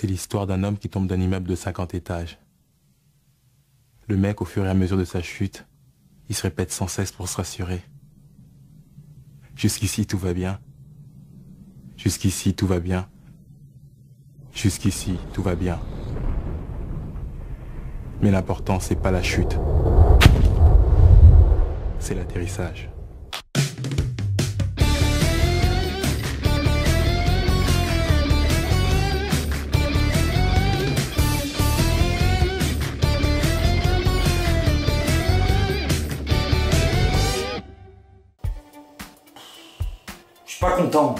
C'est l'histoire d'un homme qui tombe d'un immeuble de 50 étages. Le mec, au fur et à mesure de sa chute, il se répète sans cesse pour se rassurer. Jusqu'ici, tout va bien. Jusqu'ici, tout va bien. Jusqu'ici, tout va bien. Mais l'important, c'est pas la chute. C'est l'atterrissage. Je suis pas content.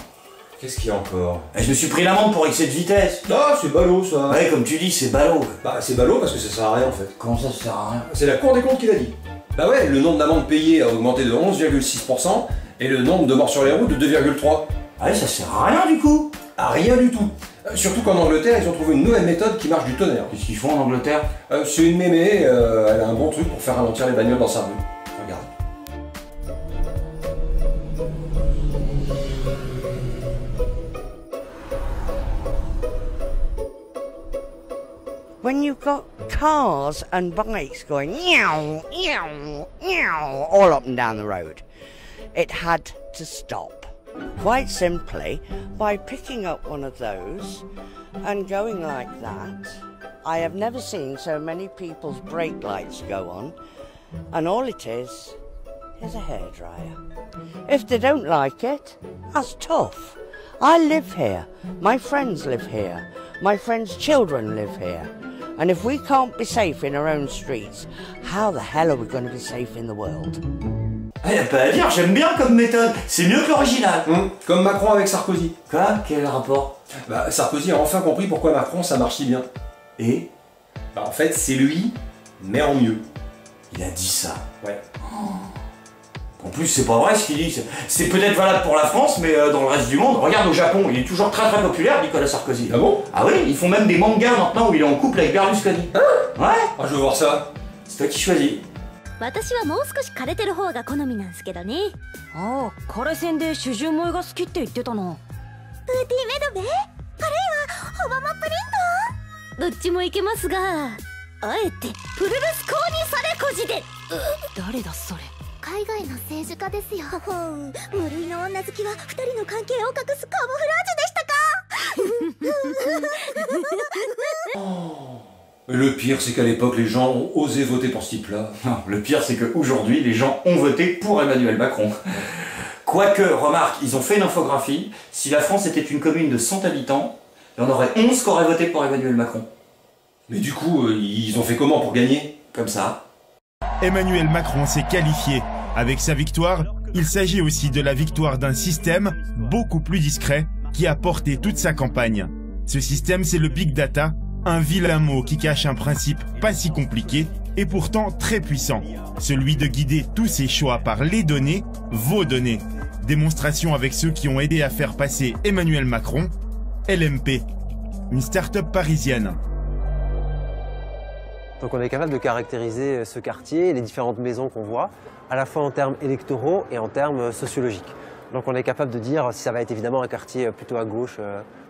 Qu'est-ce qu'il y a encore? Je me suis pris l'amende pour excès de vitesse. Ah, c'est ballot ça. Ouais, comme tu dis, c'est ballot. Bah, c'est ballot parce que ça sert à rien en fait. Comment ça sert à rien? C'est la Cour des comptes qui l'a dit. Bah ouais, le nombre d'amendes payées a augmenté de 11,6% et le nombre de morts sur les routes de 2,3%. Ah ouais, ça sert à rien du coup. À rien du tout. Surtout qu'en Angleterre, ils ont trouvé une nouvelle méthode qui marche du tonnerre. Qu'est-ce qu'ils font en Angleterre? C'est une mémé, elle a un bon truc pour faire ralentir les bagnoles dans sa rue. Regarde. When you've got cars and bikes going meow, meow, meow, all up and down the road, it had to stop. Quite simply, by picking up one of those and going like that. I have never seen so many people's brake lights go on, and all it is a hairdryer. If they don't like it, that's tough. I live here, my friends live here, my friends' children live here. And if we can't be safe in our own streets, how the hell are we going to be safe in the world? Ah, y a pas à dire, j'aime bien comme méthode. C'est mieux que l'original. Comme Macron avec Sarkozy. Quoi? Quel rapport? Bah, Sarkozy a enfin compris pourquoi Macron ça marche si bien. Et? Bah, en fait, c'est lui, mais en mieux. Il a dit ça. Ouais. En plus, c'est pas vrai ce qu'il dit. C'est peut-être valable pour la France, mais dans le reste du monde, regarde au Japon, il est toujours très très populaire, Nicolas Sarkozy. Ah bon? Ah oui, ils font même des mangas maintenant où il est en couple avec Berlusconi. Hein? Ouais. Ah, je veux voir ça. C'est toi qui choisis. 私はもう少し枯れてる方が好みなんですけどね。ああ、枯れ線で主従萌えが好きって言ってたな。プーティーメドベ？あるいはホバマプリント？どっちもいけますが、あえてプルルスコーニされこじで。誰だそれ。海外の政治家ですよ。無類の女好きは二人の関係を隠すカモフラージュでしたか？ Le pire, c'est qu'à l'époque, les gens ont osé voter pour ce type-là. Non, le pire, c'est qu'aujourd'hui, les gens ont voté pour Emmanuel Macron. Quoique, remarque, ils ont fait une infographie. Si la France était une commune de 100 habitants, il y en aurait 11 qui auraient voté pour Emmanuel Macron. Mais du coup, ils ont fait comment pour gagner? Comme ça. Emmanuel Macron s'est qualifié. Avec sa victoire, il s'agit aussi de la victoire d'un système beaucoup plus discret qui a porté toute sa campagne. Ce système, c'est le Big Data, un vilain mot qui cache un principe pas si compliqué et pourtant très puissant. Celui de guider tous ses choix par les données, vos données. Démonstration avec ceux qui ont aidé à faire passer Emmanuel Macron, LMP, une start-up parisienne. Donc on est capable de caractériser ce quartier, les différentes maisons qu'on voit, à la fois en termes électoraux et en termes sociologiques. Donc on est capable de dire si ça va être évidemment un quartier plutôt à gauche,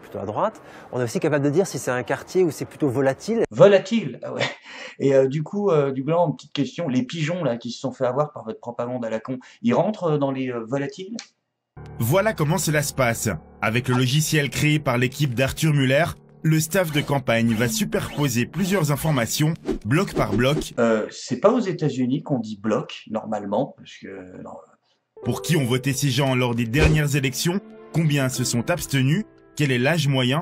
plutôt à droite. On est aussi capable de dire si c'est un quartier où c'est plutôt volatile. Volatile, ah ouais. Et du coup, une petite question, les pigeons là qui se sont fait avoir par votre propagande à la con, ils rentrent dans les volatiles? Voilà comment cela se passe. Avec le logiciel créé par l'équipe d'Arthur Muller, le staff de campagne va superposer plusieurs informations, bloc par bloc. C'est pas aux États-Unis qu'on dit bloc, normalement, parce que... Non. Pour qui ont voté ces gens lors des dernières élections? Combien se sont abstenus? Quel est l'âge moyen?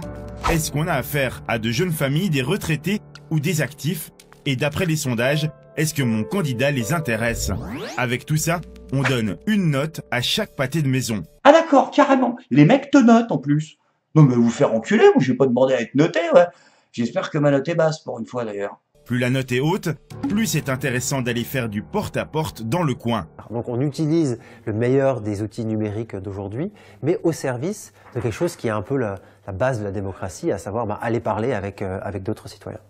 Est-ce qu'on a affaire à de jeunes familles, des retraités ou des actifs? Et d'après les sondages, est-ce que mon candidat les intéresse? Avec tout ça, on donne une note à chaque pâté de maison. Ah d'accord, carrément. Les mecs te notent en plus. Non mais vous faire enculer, moi je vais pas demander à être noté, ouais. J'espère que ma note est basse pour une fois d'ailleurs. Plus la note est haute, plus c'est intéressant d'aller faire du porte-à-porte dans le coin. Donc on utilise le meilleur des outils numériques d'aujourd'hui, mais au service de quelque chose qui est un peu la base de la démocratie, à savoir aller parler avec d'autres citoyens.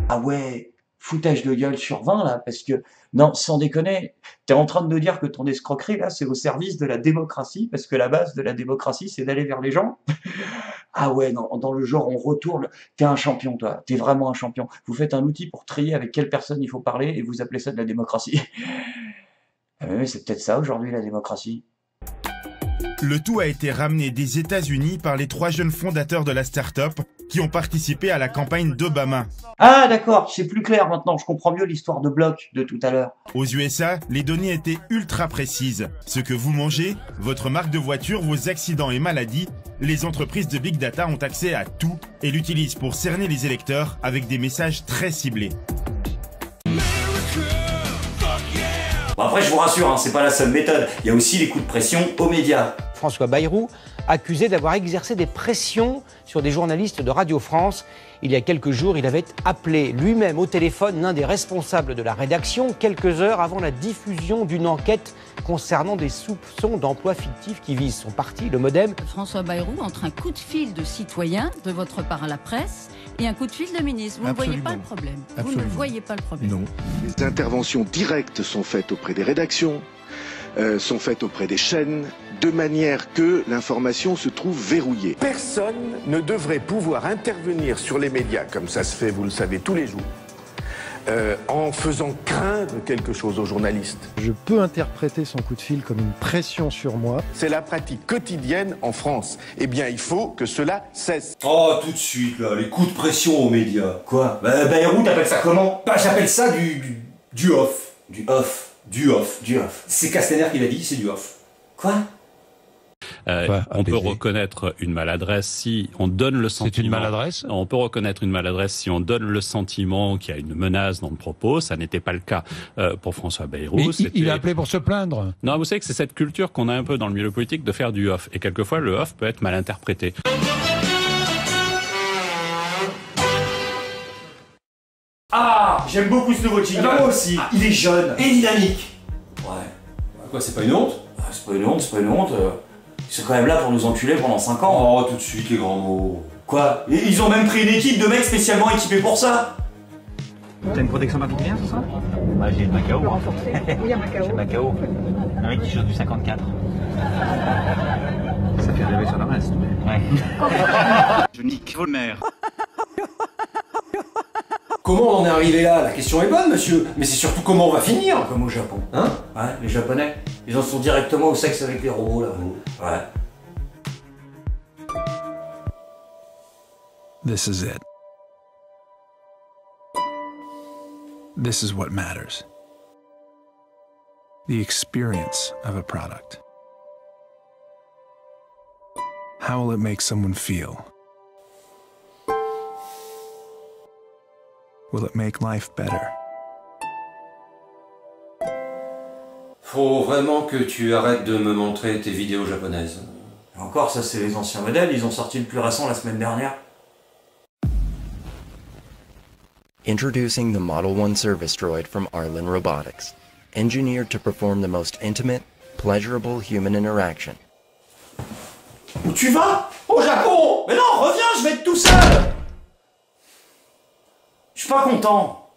Ah ouais, foutage de gueule sur 20 là, parce que, non, sans déconner, t'es en train de nous dire que ton escroquerie là, c'est au service de la démocratie, parce que la base de la démocratie, c'est d'aller vers les gens. Ah ouais, non, dans le genre, on retourne, t'es un champion toi, t'es vraiment un champion. Vous faites un outil pour trier avec quelle personne il faut parler, et vous appelez ça de la démocratie. Ah mais c'est peut-être ça aujourd'hui, la démocratie. Le tout a été ramené des États-Unis par les 3 jeunes fondateurs de la start-up qui ont participé à la campagne d'Obama. Ah d'accord, c'est plus clair maintenant, je comprends mieux l'histoire de bloc de tout à l'heure. Aux USA, les données étaient ultra précises. Ce que vous mangez, votre marque de voiture, vos accidents et maladies, les entreprises de Big Data ont accès à tout et l'utilisent pour cerner les électeurs avec des messages très ciblés. Bon après je vous rassure, hein, c'est pas la seule méthode, il y a aussi les coups de pression aux médias. François Bayrou, accusé d'avoir exercé des pressions sur des journalistes de Radio France. Il y a quelques jours, il avait appelé lui-même au téléphone l'un des responsables de la rédaction quelques heures avant la diffusion d'une enquête concernant des soupçons d'emploi fictif qui visent son parti, le MoDem. François Bayrou, entre un coup de fil de citoyen de votre part à la presse et un coup de fil de ministre. Vous ne voyez pas le problème. Vous ne voyez pas le problème. Non. Les interventions directes sont faites auprès des rédactions, sont faites auprès des chaînes, de manière que l'information se trouve verrouillée. Personne ne devrait pouvoir intervenir sur les médias, comme ça se fait, vous le savez, tous les jours, en faisant craindre quelque chose aux journalistes. Je peux interpréter son coup de fil comme une pression sur moi. C'est la pratique quotidienne en France. Eh bien, il faut que cela cesse. Oh, tout de suite, là, les coups de pression aux médias. Quoi? Bayrou, t'appelles ça comment? Bah, j'appelle ça du off. Du off. Du off. Du off. C'est Castaner qui l'a dit, c'est du off. Quoi? On peut reconnaître une maladresse si on donne le sentiment. C'est une maladresse ? On peut reconnaître une maladresse si on donne le sentiment qu'il y a une menace dans le propos. Ça n'était pas le cas pour François Bayrou. Mais il a appelé pour se plaindre. Non, vous savez que c'est cette culture qu'on a un peu dans le milieu politique de faire du off. Et quelquefois, le off peut être mal interprété. Ah, j'aime beaucoup ce nouveau jingle. Moi aussi. Ah, il est jeune. Et dynamique. Ouais. Quoi, c'est pas une honte? Ah, c'est pas une honte, c'est pas une honte. Ils sont quand même là pour nous enculer pendant 5 ans. Oh, tout de suite, les grands mots. Quoi? Et ils ont même pris une équipe de mecs spécialement équipés pour ça. T'as une protection particulière, c'est ça? Bah, j'ai le Macao. Oui, un Macao. J'ai le Macao. Un mec qui chante du 54. Ça fait rêver sur le reste, mais... Ouais. Je nique vos mères. Comment on en est arrivé là? La question est bonne, monsieur. Mais c'est surtout comment on va finir. Comme au Japon. Hein? Ouais, les Japonais. Ils en sont directement au sexe avec les robots, là. Ouais. This is it. This is what matters. The experience of a product. How will it make someone feel? Will it make life better? Faut vraiment que tu arrêtes de me montrer tes vidéos japonaises. Et encore, ça c'est les anciens modèles, ils ont sorti le plus récent la semaine dernière. Introducing the Model 1 service droid from Arlen Robotics, engineered to perform the most intimate, pleasurable human interaction. Où tu vas? Au Japon? Mais non, reviens, je vais être tout seul! Je suis pas content.